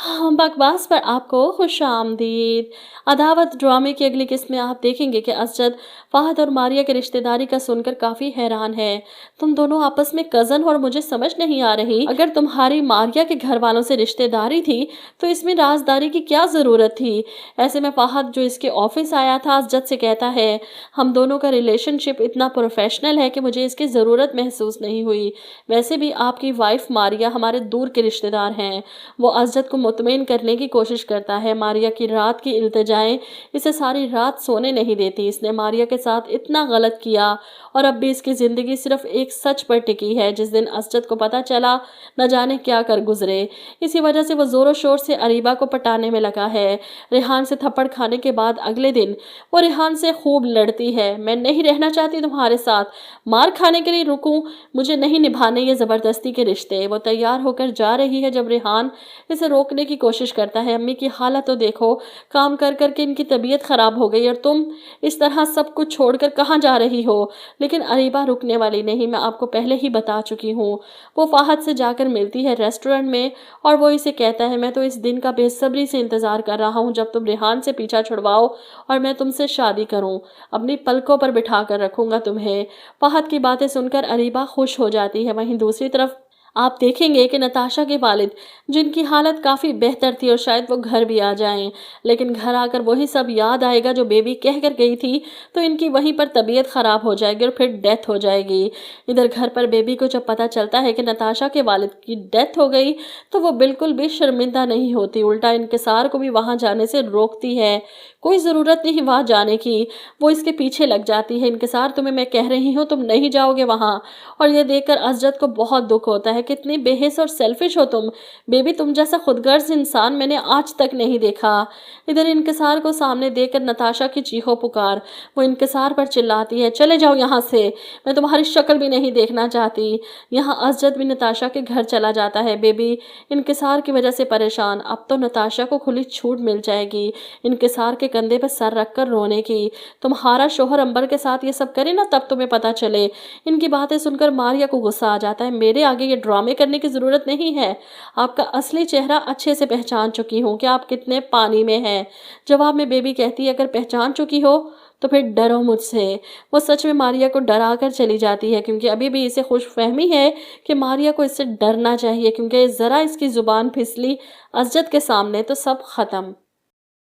हाँ, बकवास पर आपको खुश आमदीद। अदावत ड्रामे की अगली किस्त में आप देखेंगे कि असजद फ़हद और मारिया की रिश्तेदारी का सुनकर काफ़ी हैरान है। तुम दोनों आपस में कज़न और मुझे समझ नहीं आ रही। अगर तुम्हारी मारिया के घर वालों से रिश्तेदारी थी तो इसमें राजदारी की क्या ज़रूरत थी। ऐसे में फ़हद जो इसके ऑफिस आया था असजद से कहता है हम दोनों का रिलेशनशिप इतना प्रोफेशनल है कि मुझे इसकी ज़रूरत महसूस नहीं हुई। वैसे भी आपकी वाइफ मारिया हमारे दूर के रिश्तेदार हैं। वो असजद को मुतमईन करने की कोशिश करता है। मारिया की रात की इल्तिजाएं इसे सारी रात सोने नहीं देती। इसने मारिया के साथ इतना गलत किया और अब भी इसकी ज़िंदगी सिर्फ एक सच पर टिकी है। जिस दिन असजद को पता चला न जाने क्या कर गुजरे। इसी वजह से वो ज़ोरों शोर से अरीबा को पटाने में लगा है। रेहान से थप्पड़ खाने के बाद अगले दिन वो रेहान से खूब लड़ती है। मैं नहीं रहना चाहती तुम्हारे साथ, मार खाने के लिए रुकूं, मुझे नहीं निभाने ये ज़बरदस्ती के रिश्ते। वो तैयार होकर जा रही है जब रेहान इसे रोकने की कोशिश करता है। अम्मी की हालत तो देखो, काम कर कर के इनकी तबीयत खराब हो गई और तुम इस तरह सब कुछ छोड़कर कहाँ जा रही हो। लेकिन अरीबा रुकने वाली नहीं, मैं आपको पहले ही बता चुकी हूँ। वो फ़हद से जाकर मिलती है रेस्टोरेंट में और वो इसे कहता है मैं तो इस दिन का बेसब्री से इंतज़ार कर रहा हूँ जब तुम रेहान से पीछा छुड़वाओ और मैं तुमसे शादी करूँ। अपनी पलकों पर बिठा कर रखूँगा तुम्हें। फ़हद की बातें सुनकर अरीबा खुश हो जाती है। वहीं दूसरी तरफ आप देखेंगे कि नताशा के वालिद जिनकी हालत काफ़ी बेहतर थी और शायद वो घर भी आ जाएं, लेकिन घर आकर वही सब याद आएगा जो बेबी कह कर गई थी तो इनकी वहीं पर तबीयत ख़राब हो जाएगी और फिर डेथ हो जाएगी। इधर घर पर बेबी को जब पता चलता है कि नताशा के वालिद की डेथ हो गई तो वो बिल्कुल भी शर्मिंदा नहीं होती, उल्टा इंकिसार को भी वहाँ जाने से रोकती है। कोई ज़रूरत नहीं वहाँ जाने की, वो इसके पीछे लग जाती है। इंकिसार तुम्हें मैं कह रही हूँ तुम नहीं जाओगे वहाँ। और ये देखकर असजद को बहुत दुख होता है। कितनी बेहिस और सेल्फिश हो तुम बेबी, तुम जैसा खुदगर्ज इंसान मैंने आज तक नहीं देखा। इधर इंकिसार को सामने देखकर नताशा की चीखो पुकार, वो इंकिसार पर चिल्लाती है चले जाओ यहाँ से, मैं तुम्हारी शक्ल भी नहीं देखना चाहती। यहाँ असजद भी नताशा के घर चला जाता है। बेबी इंकिसार की वजह से परेशान, अब तो नताशा को खुली छूट मिल जाएगी इंकिसार के कंधे पर सर रखकर रोने की। तुम्हारा शोहर अंबर के साथ ये सब करे ना तब तुम्हें पता चले। इनकी बातें सुनकर मारिया को गुस्सा आ जाता है। मेरे आगे ये ड्रामे करने की ज़रूरत नहीं है, आपका असली चेहरा अच्छे से पहचान चुकी हूँ कि आप कितने पानी में हैं। जवाब में बेबी कहती है अगर पहचान चुकी हो तो फिर डरो मुझसे। वो सच में मारिया को डरा कर चली जाती है क्योंकि अभी भी इसे खुशफहमी है कि मारिया को इससे डरना चाहिए, क्योंकि ज़रा इसकी ज़ुबान फिसली असजद के सामने तो सब ख़त्म।